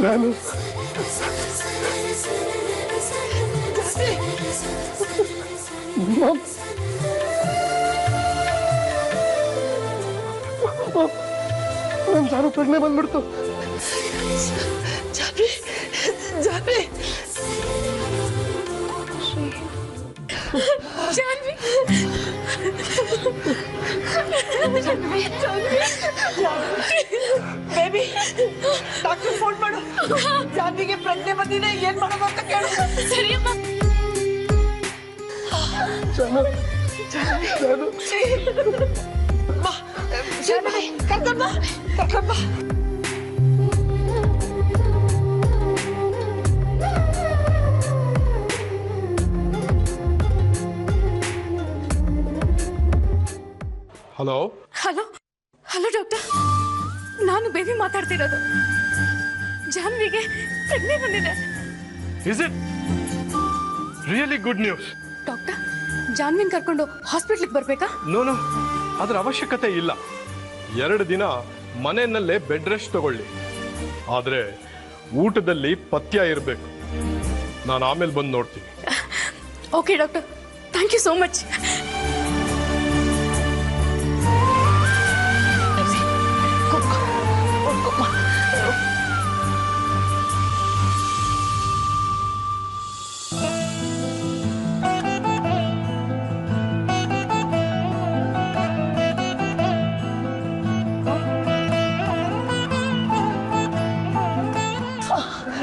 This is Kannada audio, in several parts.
ನಾನು ಜಾನು ಪ್ರಜ್ಞೆ ಬಂದ್ಬಿಡ್ತು. ಬೇಬಿ ಡಾಕ್ಟರ್ ಫೋನ್ ಮಾಡು. ಜಾನ್ವಿಗೆ ಪ್ರಜ್ಞೆ ಬಂದಿದೆ, ಏನ್ ಮಾಡೋದು ಅಂತ ಕೇಳು. ಸರಿಯಮ್ಮ. ಜಾನು ಜಾನು ಬಾ ಜಾನ್ವಿ, ಕರ್ಕೊಂಡ್ ಬಾ. ಹಲೋ ಹಲೋ ಹಲೋ ಡಾಕ್ಟರ್, ನಾನು ಬೇಬಿ ಮಾತಾಡ್ತಿರೋದು. ಜಾನ್ವಿಗೆ ಪ್ರಜ್ಞೆ ಬಂದಿದೆ. Is it really good news? Doctor, ಜಾನ್ವಿನ್ ಕರ್ಕೊಂಡು ಹಾಸ್ಪಿಟ್ಲಿಗೆ ಬರ್ಬೇಕಾ? ನೋ, ಅದರ ಅವಶ್ಯಕತೆ ಇಲ್ಲ. 2 ದಿನ ಮನೆಯಲ್ಲೇ ಬೆಡ್ ರೆಸ್ಟ್ ತಗೊಳ್ಳಿ. ಆದ್ರೆ ಊಟದಲ್ಲಿ ಪಥ್ಯ ಇರಬೇಕು. ನಾನು ಆಮೇಲೆ ಬಂದು ನೋಡ್ತೀನಿ. Okay doctor, thank you so much.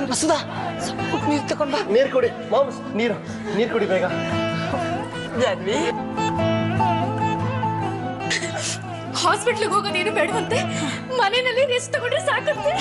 Vasudha, ನೀರು ತಗೊಂಡ. ನೀರು ಕುಡಿ ಮಾಮ್ಸ್, ನೀರು ಕುಡಿ ಬೇಗ. ಜಾನ್ವಿ, ಹಾಸ್ಪಿಟ್ಲಿಗೆ ಹೋಗೋದೇನು ಬೇಡವಂತೆ, ಮನೆಯಲ್ಲಿ ರೆಸ್ಟ್ ತಗೊಂಡ್ರೆ ಸಾಕಂತೆ.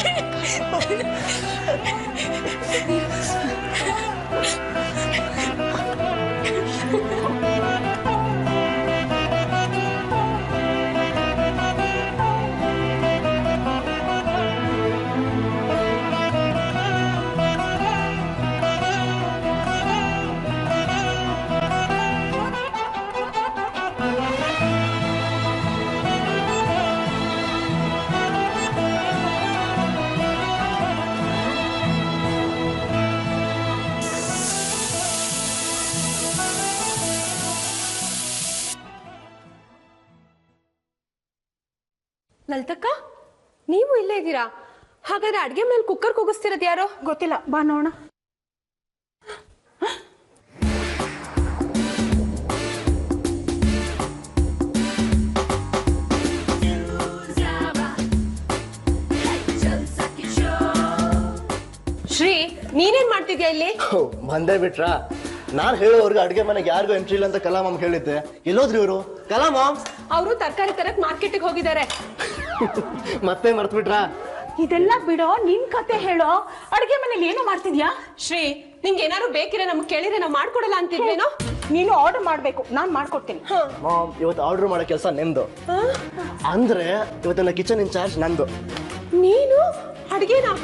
ಲಲಿತಕ್ಕ, ನೀವು ಇಲ್ಲೇ ಇದ್ದೀರಾ? ಹಾಗಾದ್ರೆ ಅಡ್ಗೆ ಮೇಲೆ ಕುಕ್ಕರ್ ಕೂಗಿಸ್ತಿರೋದು ಯಾರೋ? ಗೊತ್ತಿಲ್ಲ, ಬಾ ನೋಡೋಣ. ಶ್ರೀ, ನೀನೇನ್ ಮಾಡ್ತಿದ್ಯಾ ಇಲ್ಲಿ? ಬಂದೇ ಬಿಟ್ರಾ? ನಾನು ಹೇಳೋರ್ಗೆ ಅಡ್ಗೆ ಮನೆಗೆ ಯಾರಿಗೂ ಎಂಟ್ರಿ ಇಲ್ಲ ಅಂತ ಕಲಾಮಮ್ ಹೇಳಿದ್ದೆ. ಎಲ್ಲೋದ್ರಿ ಇವರು? ಕಲಾಮಮ್ ಅವರು ತರಕಾರಿ ತರಕ್ ಮಾರ್ಕೆಟ್ಗೆ ಹೋಗಿದ್ದಾರೆ. ಮತ್ತೆ ಮರ್ತು ಬಿಟ್ರಾ? ಇದೆಲ್ಲ ಬಿಡೋ, ನಿನ್ ಕತೆ ಹೇಳೋ. ಅಡ್ಗೆ ಮನೇಲಿ ಏನು ಮಾಡ್ತಿದ್ಯಾ? ಶ್ರೀ, ನಿಮ್ಗೆ ಏನಾದ್ರು ಬೇಕಿದ್ರೆ ನಮ್ಗೆ ಕೇಳಿದ್ರೆ ನಾವು ಮಾಡ್ಕೊಡಲ್ಲ ಅಂತಿದ್ವೇನೋ? ನೀನು ಆರ್ಡರ್ ಮಾಡ್ಬೇಕು, ನಾನ್ ಮಾಡ್ಕೊಡ್ತೀನಿ. ಮಾಮ್, ಇವತ್ತು ಆರ್ಡರ್ ಮಾಡೋ ಕೆಲಸ ನಿಮ್ದು. ಅಂದ್ರೆ ಇವತ್ತಿನ ಕಿಚನ್ ಇನ್ಚಾರ್ಜ್ ನಂದು. ನೀನು ಅಡ್ಗೆನಾ?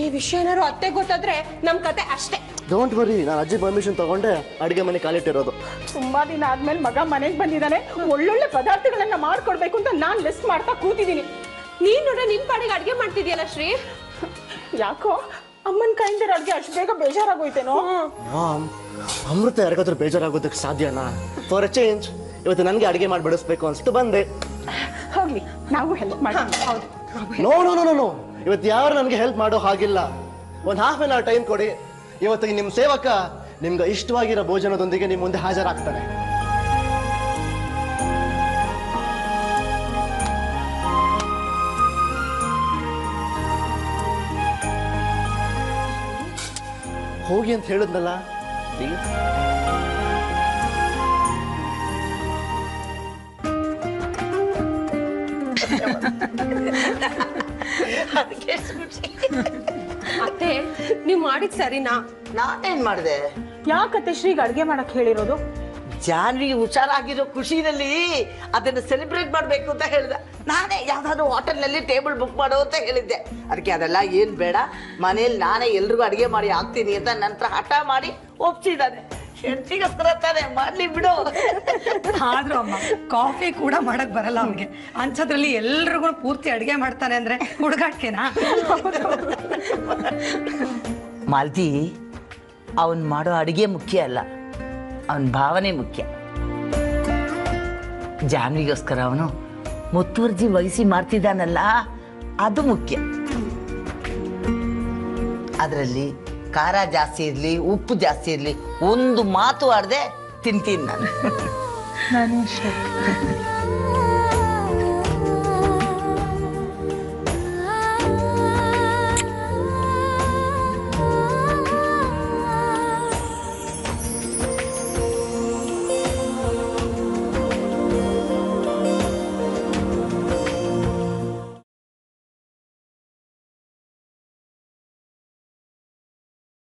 ಈ ವಿಷಯ ಏನಾದ್ರು ಅತ್ತೆ ಗೊತ್ತಾದ್ರೆ ನಮ್ ಕತೆ ಅಷ್ಟೇ. ಡೋಂಟ್ ವರಿ, ನಾನು ಅಜ್ಜಿ ಪರ್ಮಿಷನ್ ತಗೊಂಡೆ ಅಡ್ಗೆ ಮನೆ ಕಾಲಿಟ್ಟಿರೋದು. ತುಂಬಾ ದಿನ ಆದ್ಮೇಲೆ ಮಗ ಮನೆಗೆ ಬಂದಿದ್ದಾನೆ, ಒಳ್ಳೊಳ್ಳೆ ಪದಾರ್ಥಗಳನ್ನ ಮಾಡ್ಕೊಡ್ಬೇಕು ಅಂತ ನಾನ್ ಲಿಸ್ಟ್ ಮಾಡ್ತಾ ಕೂತಿದ್ದೀನಿ. ನೀನ್ ನೋಡ್ರೆ ನಿನ್ ಪಾಡಿಗೆ ಅಡ್ಗೆ ಮಾಡ್ತಿದ್ಯಲ್ಲ ಶ್ರೀ. ಯಾಕೋ ಅಮ್ಮನ ಕೈಯಿಂದ ಅಡ್ಗೆ ಅಷ್ಟು ಬೇಗ ಬೇಜಾರಾಗೋಯ್ತೇನೋ? ಮಾಮ್, ಅಮೃತ ಯಾರಿಗಾದ್ರೂ ಬೇಜಾರಾಗೋದಕ್ಕೆ ಸಾಧ್ಯನಾ? ಫಾರ್ ಎ ಚೇಂಜ್ ಇವತ್ತು ನನಗೆ ಅಡುಗೆ ಮಾಡಿ ಬಡಿಸ್ಬೇಕು ಅನ್ಸ್ತು ಬಂದೆ. ಹೋಗ್ಲಿ, ನಾವು ಹೆಲ್ಪ್ ಮಾಡ್ತೀವಿ. ಹೌದು. ನೋ ನೋ ನೋ ನೋ, ಇವತ್ತು ಯಾರು ನನಗೆ ಹೆಲ್ಪ್ ಮಾಡೋ ಹಾಗಿಲ್ಲ. ಒಂದು ಹಾಫ್ ಆನ್ ಅವರ್ ಟೈಮ್ ಕೊಡಿ. ಇವತ್ತಿಗೆ ನಿಮ್ಮ ಸೇವಕ ನಿಮ್ಗೆ ಇಷ್ಟವಾಗಿರೋ ಭೋಜನದೊಂದಿಗೆ ನಿಮ್ಮ ಮುಂದೆ ಹಾಜರಾಗ್ತಾನೆ. ಹೋಗಿ ಅಂತ ಹೇಳಿದ್ನಲ್ಲ, ಪ್ಲೀಸ್. ಅತ್ತೆ, ನೀವ್ ಮಾಡಿದ್ ಸರಿನಾ? ನಾನೇನ್ ಮಾಡಿದೆ? ಯಾಕತ್ತೆ ಶ್ರೀಗೆ ಅಡ್ಗೆ ಮಾಡಕ್ ಹೇಳಿರೋದು? ಜಾನ್ವಿಗೆ ಹುಷಾರಾಗಿರೋ ಖುಷಿನಲ್ಲಿ ಅದನ್ನ ಸೆಲೆಬ್ರೇಟ್ ಮಾಡ್ಬೇಕು ಅಂತ ಹೇಳಿದೆ. ನಾನೇ ಯಾವ್ದಾದ್ರು ಹೋಟೆಲ್ನಲ್ಲಿ ಟೇಬಲ್ ಬುಕ್ ಮಾಡೋ ಅಂತ ಹೇಳಿದ್ದೆ. ಅದಕ್ಕೆ ಅದೆಲ್ಲ ಏನ್ ಬೇಡ, ಮನೇಲಿ ನಾನೇ ಎಲ್ರಿಗೂ ಅಡಿಗೆ ಮಾಡಿ ಹಾಕ್ತೀನಿ ಅಂತ ನಂತರ ಹಠ ಮಾಡಿ ಒಪ್ಸಿದ್ದಾನೆ. ಹೆಂಡತಿಗೋಸ್ಕರ ತಾನೇ ಮಾಡ್ಲಿ ಬಿಡು. ಆದ್ರೂ ಅಮ್ಮ ಕಾಫಿ ಕೂಡ ಮಾಡಕ್ ಬರಲ್ಲ ಅವ್ನಿಗೆ, ಅಂಥದ್ರಲ್ಲಿ ಎಲ್ರಿಗೂ ಪೂರ್ತಿ ಅಡ್ಗೆ ಮಾಡ್ತಾನೆ ಅಂದ್ರೆ ಹುಡುಗಾಟ್ಕೆನಾ? ಮಾಲ್ತಿ, ಅವನ್ ಮಾಡೋ ಅಡಿಗೆ ಮುಖ್ಯ ಅಲ್ಲ, ಅವನ ಭಾವನೆ ಮುಖ್ಯ. ಜಾನ್ವಿಗೋಸ್ಕರ ಅವನು ಮುತುವರ್ಜಿ ವಹಿಸಿ ಮಾಡ್ತಿದ್ದಾನಲ್ಲ, ಅದು ಮುಖ್ಯ. ಅದರಲ್ಲಿ ಖಾರ ಜಾಸ್ತಿ ಇರಲಿ, ಉಪ್ಪು ಜಾಸ್ತಿ ಇರಲಿ, ಒಂದು ಮಾತು ಆಡದೆ ತಿಂತೀನಿ ನಾನು. ನಾನು ಅಷ್ಟೇ.